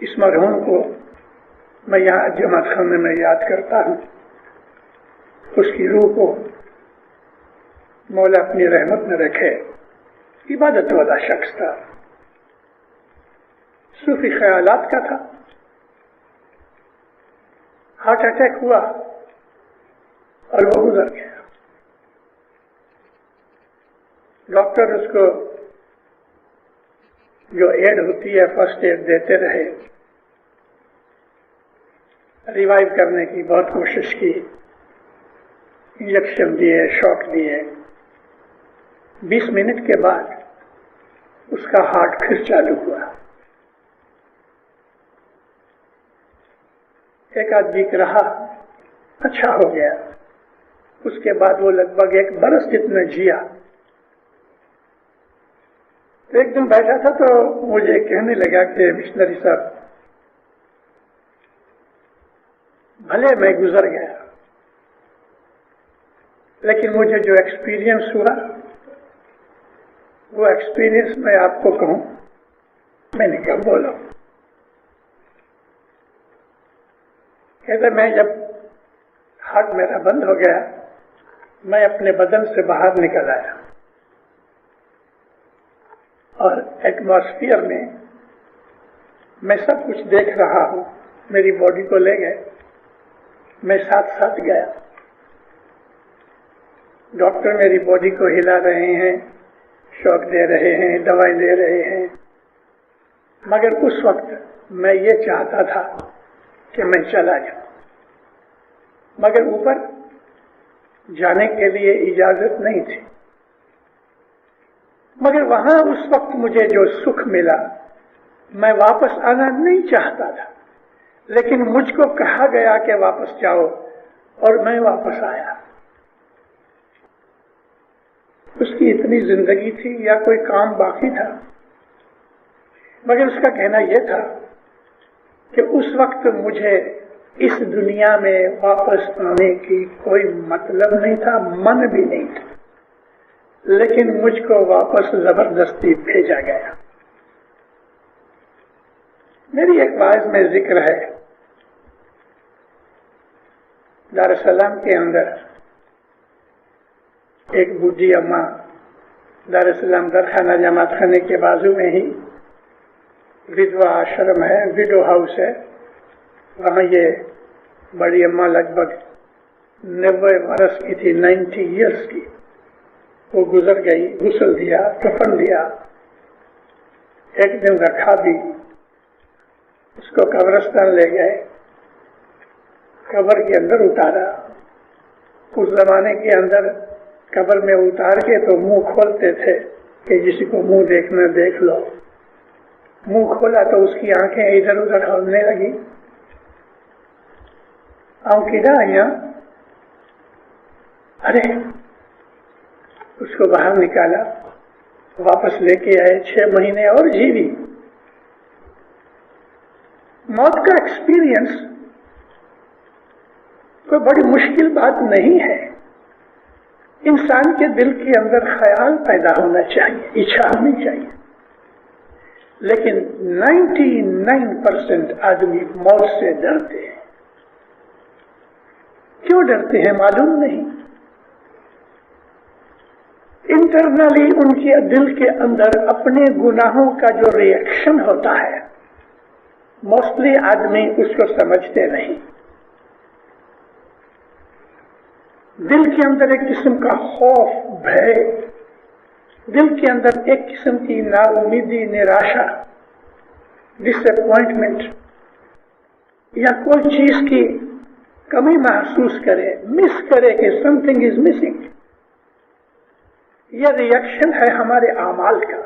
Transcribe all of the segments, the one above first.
اس مرحوم کو میں یہاں جماعت خانے میں یاد کرتا ہوں. اس کی روح کو مولا اپنی رحمت میں رکھے. عبادت والا شخص تھا، صوفی خیالات کا تھا. ہارٹ اٹیک ہوا اور وہ گزر گیا. ڈاکٹر اس کو جو ایڈ ہوتی ہے فرسٹ ایڈ دیتے رہے، ریوائیو کرنے کی بہت کوشش کی، انجیکشن دیے، شاک دیے. 20 منٹ کے بعد اس کا ہارٹ پھر چالو ہوا. ایک آدھ ویک رہا، اچھا ہو گیا. اس کے بعد وہ لگ بھگ 1 برس جتنا جیا. ایک دن بیٹھا تھا تو مجھے کہنے لگا کہ مشنری صاحب، بھلے میں گزر گیا لیکن مجھے جو ایکسپیرینس ہوا وہ ایکسپیرینس میں آپ کو کہوں. میں نے کہا بولو. کہتے میں جب ہارٹ میرا بند ہو گیا میں اپنے بدن سے باہر نکل آیا اور ایٹماسفیئر میں میں سب کچھ دیکھ رہا ہوں. میری باڈی کو لے گئے، میں ساتھ ساتھ گیا. ڈاکٹر میری باڈی کو ہلا رہے ہیں، شوق دے رہے ہیں، دوائی دے رہے ہیں، مگر اس وقت میں یہ چاہتا تھا کہ میں چلا جاؤں، مگر اوپر جانے کے لیے اجازت نہیں تھی. مگر وہاں اس وقت مجھے جو سکھ ملا، میں واپس آنا نہیں چاہتا تھا لیکن مجھ کو کہا گیا کہ واپس جاؤ اور میں واپس آیا. اس کی اتنی زندگی تھی یا کوئی کام باقی تھا، مگر اس کا کہنا یہ تھا کہ اس وقت مجھے اس دنیا میں واپس آنے کی کوئی مطلب نہیں تھا، من بھی نہیں تھا، لیکن مجھ کو واپس زبردستی بھیجا گیا. میری ایک واعظ میں ذکر ہے، دار السلام کے اندر ایک بڈھی اماں، دار السلام درخانہ جماعت خانے کے بازو میں ہی ودوا آشرم ہے، وڈو ہاؤس ہے. وہاں یہ بڑی اماں لگ بھگ 90 برس کی تھی، 90 ایئرس کی. وہ گزر گئی. غسل دیا، کفن دیا، ایک دن رکھا بھی. اس کو قبرستان لے گئے، قبر کے اندر اتارا. اس زمانے کے اندر قبر میں اتار کے تو منہ کھولتے تھے کہ جس کو منہ دیکھنا دیکھ لو. منہ کھولا تو اس کی آنکھیں ادھر ادھر ہلنے لگی. آئیاں، ارے اس کو باہر نکالا، واپس لے کے آئے. 6 مہینے اور جیوی. موت کا ایکسپیرینس کوئی بڑی مشکل بات نہیں ہے. انسان کے دل کے اندر خیال پیدا ہونا چاہیے، اچھا ہونی چاہیے. لیکن 99% آدمی موت سے ڈرتے ہیں. کیوں ڈرتے ہیں معلوم نہیں. انٹرنلی ان کے دل کے اندر اپنے گناہوں کا جو ری ایکشن ہوتا ہے، موسٹلی آدمی اس کو سمجھتے نہیں. دل کے اندر ایک قسم کا خوف، بھے، دل کے اندر ایک قسم کی نا امیدی، نراشا، ڈس اپوائنٹمنٹ، یا کوئی چیز کی کمی محسوس کرے، مس کرے کہ سم تھنگ از مسنگ. یہ ریئیکشن ہے ہمارے اعمال کا.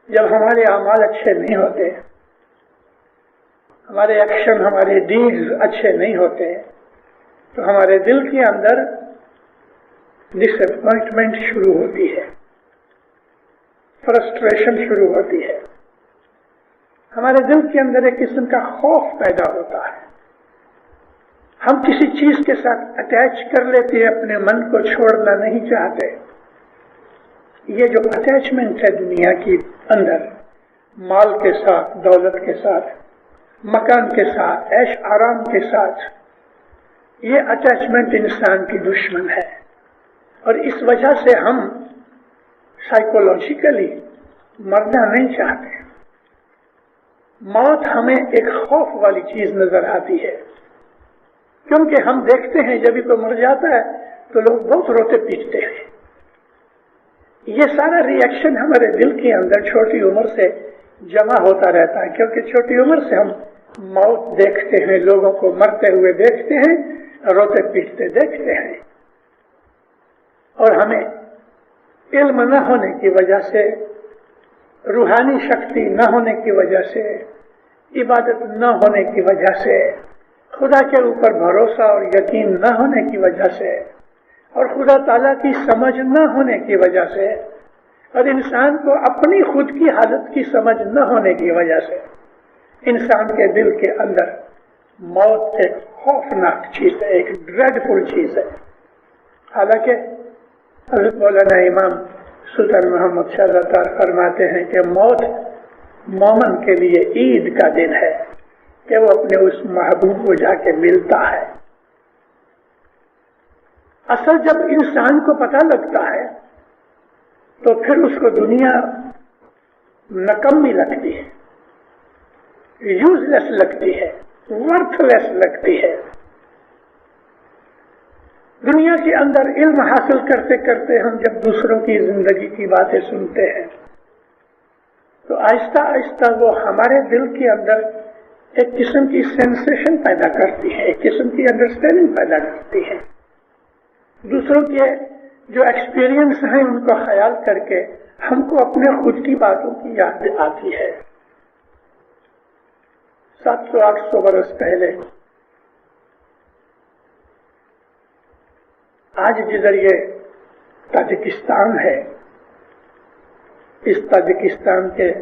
جب ہمارے اعمال اچھے نہیں ہوتے، ہمارے ایکشن، ہمارے ڈیڈز اچھے نہیں ہوتے، تو ہمارے دل کے اندر ڈس اپوائنٹمنٹ شروع ہوتی ہے، فرسٹریشن شروع ہوتی ہے. ہمارے دل کے اندر ایک قسم کا خوف پیدا ہوتا ہے. ہم کسی چیز کے ساتھ اٹیچ کر لیتے ہیں، اپنے من کو چھوڑنا نہیں چاہتے. یہ جو اٹیچمنٹ ہے دنیا کے اندر، مال کے ساتھ، دولت کے ساتھ، مکان کے ساتھ، عیش آرام کے ساتھ، یہ اٹیچمنٹ انسان کی دشمن ہے، اور اس وجہ سے ہم سائیکولوجیکلی مرنا نہیں چاہتے۔ موت ہمیں ایک خوف والی چیز نظر آتی ہے، کیونکہ ہم دیکھتے ہیں جب کوئی مر جاتا ہے تو لوگ بہت روتے پیٹتے ہیں۔ یہ سارا ریئیکشن ہمارے دل کے اندر چھوٹی عمر سے جمع ہوتا رہتا ہے، کیونکہ چھوٹی عمر سے ہم موت دیکھتے ہیں، لوگوں کو مرتے ہوئے دیکھتے ہیں، روتے پیٹتے دیکھتے ہیں، اور ہمیں علم نہ ہونے کی وجہ سے، روحانی شکتی نہ ہونے کی وجہ سے، عبادت نہ ہونے کی وجہ سے، خدا کے اوپر بھروسہ اور یقین نہ ہونے کی وجہ سے، اور خدا تعالیٰ کی سمجھ نہ ہونے کی وجہ سے، اور انسان کو اپنی خود کی حالت کی سمجھ نہ ہونے کی وجہ سے انسان کے دل کے اندر موت ایک خوفناک چیز ہے، ایک ڈریڈفل چیز ہے۔ حالانکہ حضرت مولانا امام سلطان محمد شاہ رضا فرماتے ہیں کہ موت مومن کے لیے عید کا دن ہے کہ وہ اپنے اس محبوب کو جا کے ملتا ہے۔ اصل جب انسان کو پتہ لگتا ہے تو پھر اس کو دنیا نکمی لگتی ہے، یوز لیس لگتی ہے، ورتھ لیس لگتی ہے۔ دنیا کے اندر علم حاصل کرتے کرتے ہم جب دوسروں کی زندگی کی باتیں سنتے ہیں تو آہستہ آہستہ وہ ہمارے دل کے اندر ایک قسم کی سینسیشن پیدا کرتی ہے، ایک قسم کی انڈرسٹینڈنگ پیدا کرتی ہے۔ دوسروں کے جو ایکسپیرینس ہیں ان کو خیال کر کے ہم کو اپنے خود کی باتوں کی یاد آتی ہے۔ 700-800 برس پہلے آج جدھر یہ تاجکستان ہے، اس تاجکستان کے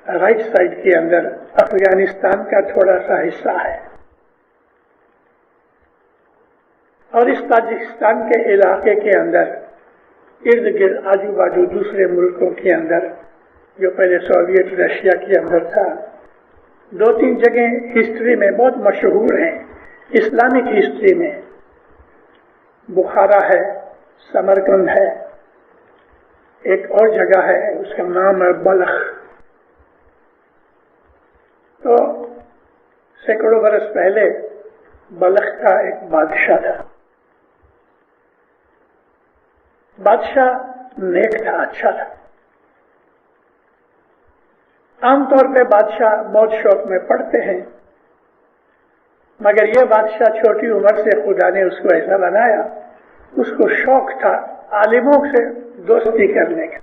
رائٹ سائڈ کے اندر افغانستان کا تھوڑا سا حصہ ہے، اور اس تاجکستان کے علاقے کے اندر ارد گرد آجو باجو دوسرے ملکوں کے اندر جو پہلے سوویت رشیا کے اندر تھا، 2-3 جگہیں ہسٹری میں بہت مشہور ہیں، اسلامک ہسٹری میں بخارا ہے، سمرقند ہے، ایک اور جگہ ہے اس کا نام ہے بلخ۔ تو سینکڑوں برس پہلے بلخ کا ایک بادشاہ تھا، بادشاہ نیک تھا، اچھا تھا۔ عام طور پہ بادشاہ بہت شوق میں پڑھتے ہیں، مگر یہ بادشاہ چھوٹی عمر سے خدا نے اس کو ایسا بنایا، اس کو شوق تھا عالموں سے دوستی کرنے کا،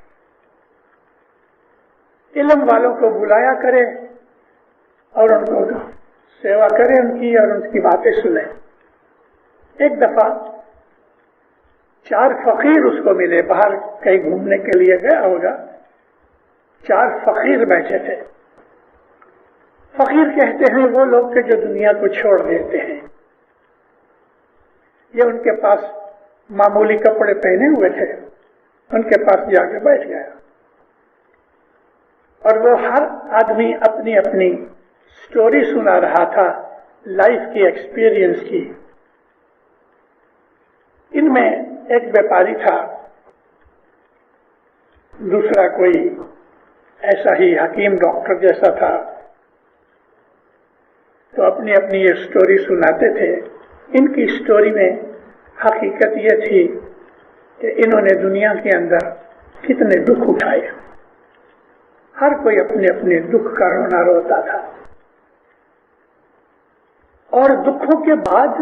علم والوں کو بلایا کرے اور ان کو سیوا کرے ان کی، اور ان کی باتیں سنے۔ ایک دفعہ 4 فقیر اس کو ملے، باہر کہیں گھومنے کے لیے گیا ہوگا، 4 فقیر بیٹھے تھے۔ فقیر کہتے ہیں وہ لوگ کہ جو دنیا کو چھوڑ دیتے ہیں، یہ ان کے پاس معمولی کپڑے پہنے ہوئے تھے، ان کے پاس جا کے بیٹھ گیا، اور وہ ہر آدمی اپنی اپنی سٹوری سنا رہا تھا، لائف کی ایکسپیرینس کی۔ ان میں ایک بیپاری تھا، دوسرا کوئی ایسا ہی حکیم ڈاکٹر جیسا تھا، تو اپنی اپنی یہ سٹوری سناتے تھے۔ ان کی سٹوری میں حقیقت یہ تھی کہ انہوں نے دنیا کے اندر کتنے دکھ اٹھائے، ہر کوئی اپنے اپنے دکھ کا رونا روتا تھا، اور دکھوں کے بعد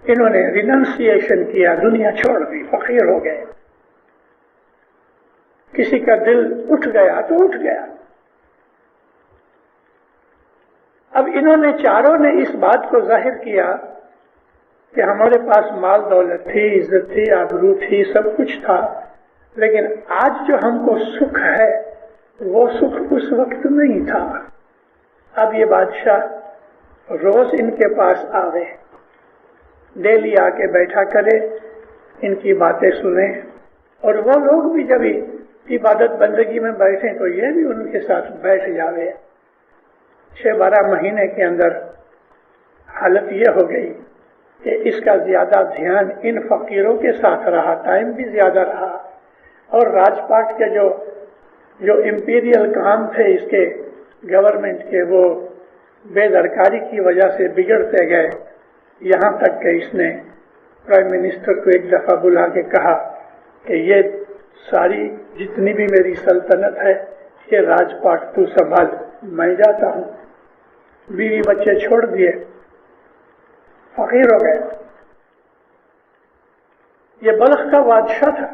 انہوں نے ریننسیشن کیا، دنیا چھوڑ دی، فقیر ہو گئے۔ کسی کا دل اٹھ گیا تو اٹھ گیا۔ اب انہوں نے چاروں نے اس بات کو ظاہر کیا کہ ہمارے پاس مال دولت تھی، عزت تھی، آبرو تھی، سب کچھ تھا، لیکن آج جو ہم کو سکھ ہے وہ سکھ اس وقت نہیں تھا۔ اب یہ بادشاہ روز ان کے پاس آوے، ڈیلی آ کے بیٹھا کرے، ان کی باتیں سنے، اور وہ لوگ بھی جب عبادت بندگی میں بیٹھے تو یہ بھی ان کے ساتھ بیٹھ جاوے. 6-12 مہینے کے اندر حالت یہ ہو گئی کہ اس کا زیادہ دھیان ان فقیروں کے ساتھ رہا، ٹائم بھی زیادہ رہا، اور راج پاٹ کے جو امپیریل کام تھے اس کے گورنمنٹ کے، وہ بے درکاری کی وجہ سے بگڑتے گئے. یہاں تک کہ اس نے پرائم منسٹر کو ایک دفعہ بلا کے کہا کہ یہ ساری جتنی بھی میری سلطنت ہے یہ راج پاٹ تو سنبھال، میں جاتا ہوں. بیوی بچے چھوڑ دیے، فقیر ہو گئے. یہ بلخ کا بادشاہ تھا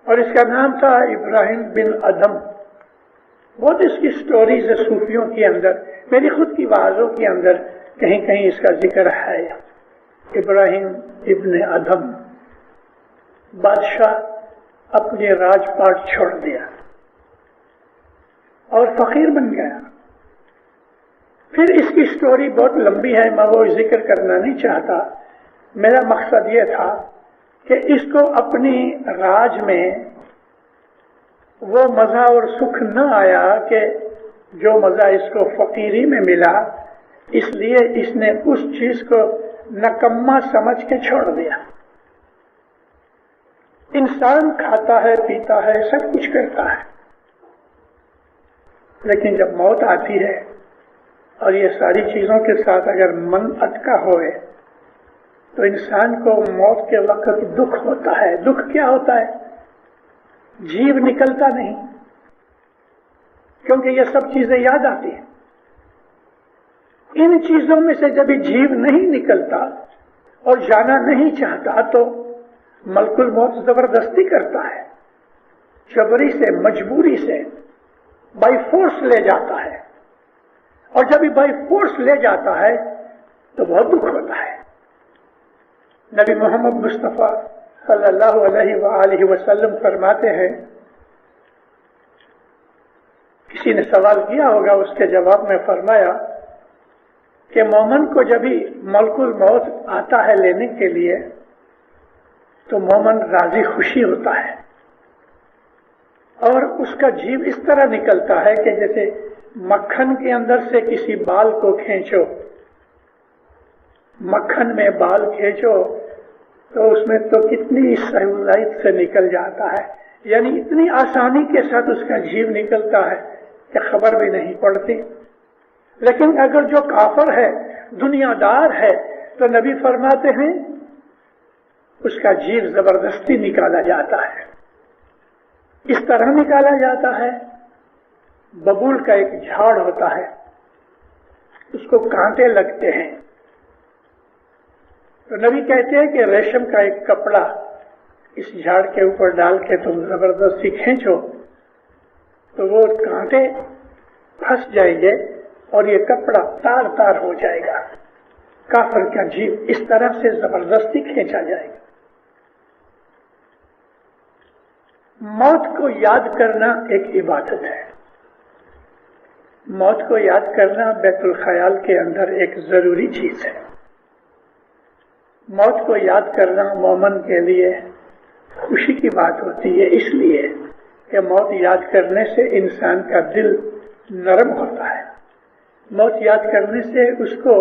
اور اس کا نام تھا ابراہیم بن ادھم. بہت اس کی سٹوریز ہے صوفیوں کے اندر، میری خود کی وعظوں کے اندر کہیں کہیں اس کا ذکر ہے. ابراہیم ابن ادھم بادشاہ اپنے راج پاٹ چھوڑ دیا اور فقیر بن گیا. پھر اس کی سٹوری بہت لمبی ہے، میں وہ ذکر کرنا نہیں چاہتا. میرا مقصد یہ تھا کہ اس کو اپنی راج میں وہ مزہ اور سکھ نہ آیا کہ جو مزہ اس کو فقیری میں ملا، اس لیے اس نے اس چیز کو نکما سمجھ کے چھوڑ دیا. انسان کھاتا ہے، پیتا ہے، سب کچھ کرتا ہے، لیکن جب موت آتی ہے اور یہ ساری چیزوں کے ساتھ اگر من اٹکا ہوئے تو انسان کو موت کے وقت دکھ ہوتا ہے. دکھ کیا ہوتا ہے؟ جیو نکلتا نہیں، کیونکہ یہ سب چیزیں یاد آتی ہیں. ان چیزوں میں سے جب جیو نہیں نکلتا اور جانا نہیں چاہتا تو ملک الموت زبردستی کرتا ہے، جبری سے، مجبوری سے، بائی فورس لے جاتا ہے. اور جب بائی فورس لے جاتا ہے تو بہت دکھ ہوتا ہے. نبی محمد مصطفیٰ صلی اللہ علیہ وآلہ وسلم فرماتے ہیں، کسی نے سوال کیا ہوگا، اس کے جواب میں فرمایا کہ مومن کو جب ہی ملک الموت آتا ہے لینے کے لیے تو مومن راضی خوشی ہوتا ہے اور اس کا جیو اس طرح نکلتا ہے کہ جیسے مکھن کے اندر سے کسی بال کو کھینچو، مکھن میں بال کھینچو تو اس میں تو کتنی سہولت سے نکل جاتا ہے، یعنی اتنی آسانی کے ساتھ اس کا جیو نکلتا ہے کہ خبر بھی نہیں پڑتی. لیکن اگر جو کافر ہے، دنیا دار ہے، تو نبی فرماتے ہیں اس کا جیو زبردستی نکالا جاتا ہے. اس طرح نکالا جاتا ہے، ببول کا ایک جھاڑ ہوتا ہے، اس کو کانٹے لگتے ہیں، تو نبی کہتے ہیں کہ ریشم کا ایک کپڑا اس جھاڑ کے اوپر ڈال کے تم زبردستی کھینچو تو وہ کانٹے پھنس جائیں گے اور یہ کپڑا تار تار ہو جائے گا. کافر کا جیو اس طرح سے زبردستی کھینچا جائے گا. موت کو یاد کرنا ایک عبادت ہے. موت کو یاد کرنا بیت الخیال کے اندر ایک ضروری چیز ہے. موت کو یاد کرنا مومن کے لیے خوشی کی بات ہوتی ہے، اس لیے کہ موت یاد کرنے سے انسان کا دل نرم ہوتا ہے. موت یاد کرنے سے اس کو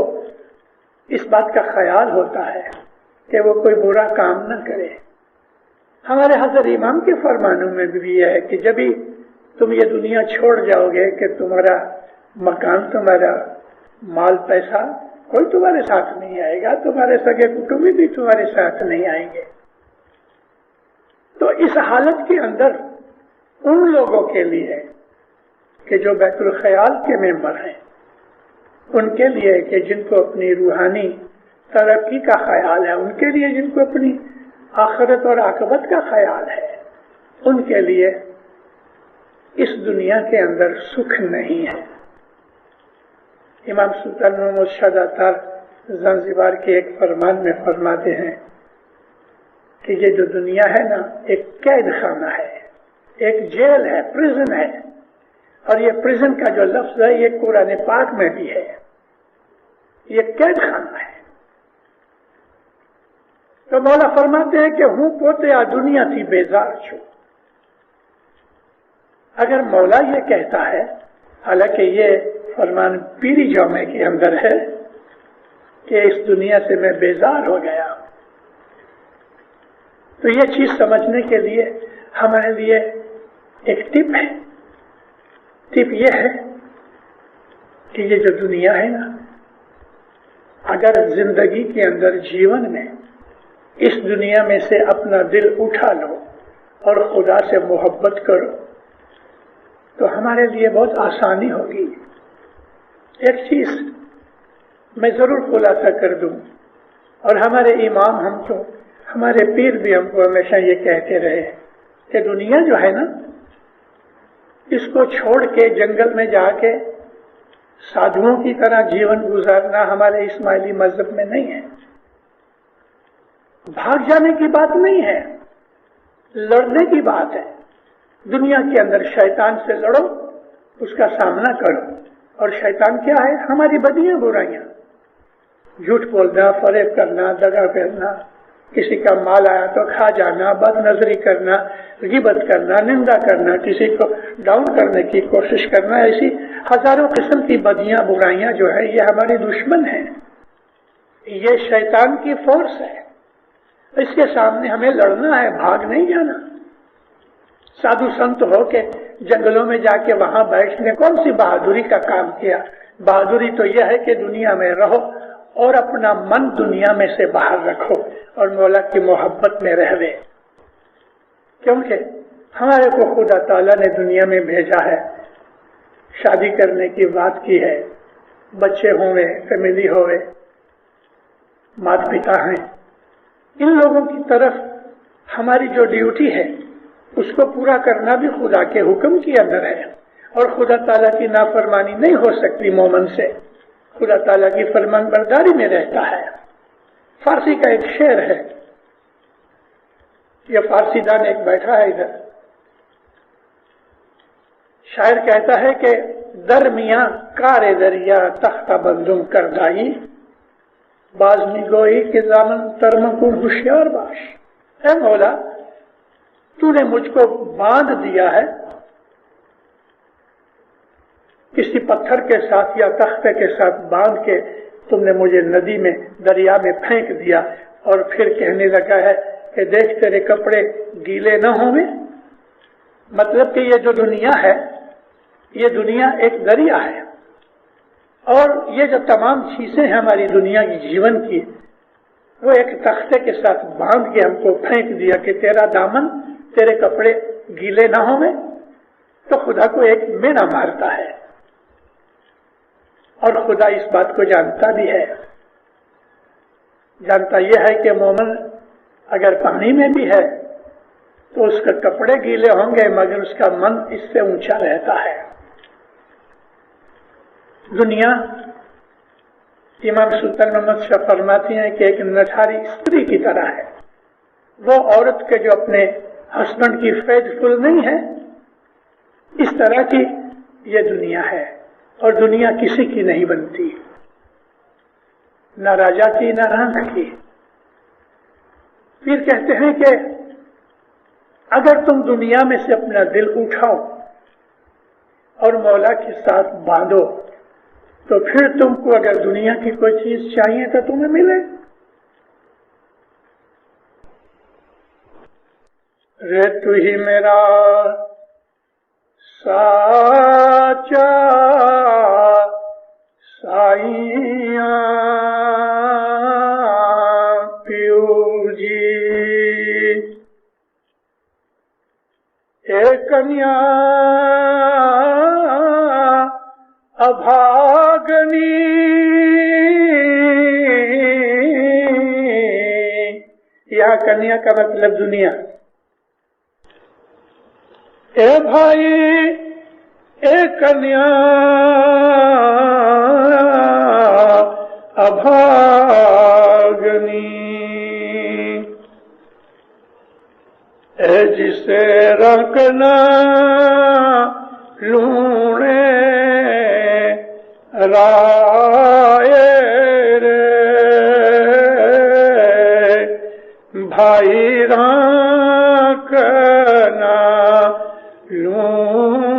اس بات کا خیال ہوتا ہے کہ وہ کوئی برا کام نہ کرے. ہمارے حضرت امام کے فرمانوں میں بھی یہ ہے کہ جب ہی تم یہ دنیا چھوڑ جاؤ گے کہ تمہارا مکان، تمہارا مال، پیسہ کوئی تمہارے ساتھ نہیں آئے گا، تمہارے سگے کٹمبی بھی تمہارے ساتھ نہیں آئیں گے. تو اس حالت کے اندر ان لوگوں کے لیے کہ جو بیت الخیال کے ممبر ہیں، ان کے لیے کہ جن کو اپنی روحانی ترقی کا خیال ہے، ان کے لیے جن کو اپنی آخرت اور عاقبت کا خیال ہے، ان کے لیے اس دنیا کے اندر سکھ نہیں ہے. امام سلطان محمد شاہ داتار زنزبار کے ایک فرمان میں فرماتے ہیں کہ یہ جو دنیا ہے نا، ایک قید خانہ ہے، ایک جیل ہے، پریزن ہے. اور یہ پریزن کا جو لفظ ہے یہ قرآن پاک میں بھی ہے، یہ قید خانہ ہے. تو مولا فرماتے ہیں کہ ہوں پوتے آ دنیا تھی بیزار چھو. اگر مولا یہ کہتا ہے، حالانکہ یہ فرمان پیری جومے کے اندر ہے کہ اس دنیا سے میں بیزار ہو گیا، تو یہ چیز سمجھنے کے لیے ہمارے لیے ایک ٹپ ہے۔ ٹپ یہ ہے کہ یہ جو دنیا ہے نا، اگر زندگی کے اندر جیون میں اس دنیا میں سے اپنا دل اٹھا لو اور خدا سے محبت کرو تو ہمارے لیے بہت آسانی ہوگی۔ ایک چیز میں ضرور خلاصہ کر دوں، اور ہمارے امام ہم کو، ہمارے پیر بھی ہم کو ہمیشہ یہ کہتے رہے کہ دنیا جو ہے نا، اس کو چھوڑ کے جنگل میں جا کے سادھوؤں کی طرح جیون گزارنا ہمارے اسماعیلی مذہب میں نہیں ہے۔ بھاگ جانے کی بات نہیں ہے، لڑنے کی بات ہے۔ دنیا کے اندر شیطان سے لڑو، اس کا سامنا کرو، اور شیطان کیا ہے؟ ہماری بدیاں برائیاں، جھوٹ بولنا، فریب کرنا، دغا کرنا، کسی کا مال آیا تو کھا جانا، بد نظری کرنا، غیبت کرنا، نندا کرنا، کسی کو ڈاؤن کرنے کی کوشش کرنا، ایسی ہزاروں قسم کی بدیاں برائیاں جو ہے یہ ہماری دشمن ہیں، یہ شیطان کی فورس ہے۔ اس کے سامنے ہمیں لڑنا ہے، بھاگ نہیں جانا۔ سادھو سنت ہو کے جنگلوں میں جا کے وہاں بیٹھنے کون سی بہادری کا کام کیا؟ بہادری تو یہ ہے کہ دنیا میں رہو اور اپنا من دنیا میں سے باہر رکھو اور مولا کی محبت میں رہوے، کیونکہ ہمارے کو خدا تعالیٰ نے دنیا میں بھیجا ہے، شادی کرنے کی بات کی ہے، بچے ہوئے، فیملی ہوئے، مات پتا ہیں، ان لوگوں کی طرف ہماری جو ڈیوٹی ہے اس کو پورا کرنا بھی خدا کے حکم کے اندر ہے، اور خدا تعالیٰ کی نافرمانی نہیں ہو سکتی مومن سے، خدا تعالیٰ کی فرمان برداری میں رہتا ہے۔ فارسی کا ایک شعر ہے، یہ فارسی دان ایک بیٹھا ہے ادھر، شاعر کہتا ہے کہ درمیاں کار دریا تختہ بندم کردائی، باز نگوئی کے دامن ترمکن ہوشیار باش۔ اے مولا، تو نے مجھ کو باندھ دیا ہے کسی پتھر کے ساتھ یا تختے کے ساتھ باندھ کے، تم نے مجھے ندی میں، دریا میں پھینک دیا، اور پھر کہنے لگا ہے کہ دیکھ تیرے کپڑے گیلے نہ ہوں گے۔ مطلب کہ یہ جو دنیا ہے، یہ دنیا ایک دریا ہے، اور یہ جو تمام چیزیں ہیں ہماری دنیا کی جیون کی، وہ ایک تختے کے ساتھ باندھ کے ہم کو پھینک دیا کہ تیرا دامن، تیرے کپڑے گیلے نہ ہوں گے۔ تو خدا کو ایک مینا مارتا ہے، اور خدا اس بات کو جانتا بھی ہے، جانتا یہ ہے کہ مومن اگر پانی میں بھی ہے تو اس کے کپڑے گیلے ہوں گے، مگر اس کا من اس سے اونچا رہتا ہے۔ دنیا، امام سلطان محمد شاہ فرماتی ہیں کہ ایک نٹھاری استری کی طرح ہے، وہ عورت کے جو اپنے ہسبینڈ کی فیض فل نہیں ہے، اس طرح کی یہ دنیا ہے، اور دنیا کسی کی نہیں بنتی، نہ راجا کی نہ رانک کی۔ پھر کہتے ہیں کہ اگر تم دنیا میں سے اپنا دل اٹھاؤ اور مولا کے ساتھ باندھو تو پھر تم کو اگر دنیا کی کوئی چیز چاہیے تو تمہیں ملے۔ رے تو ہی میرا ساچا سائیاں پیو جی، اے کنیا ابھاگنی، یہاں کنیا کا مطلب دنیا۔ اے بھائی، اے کنیا ابھاگنی، اے جسے رکھنا لونے رائے رے، بھائی رکھنا لوں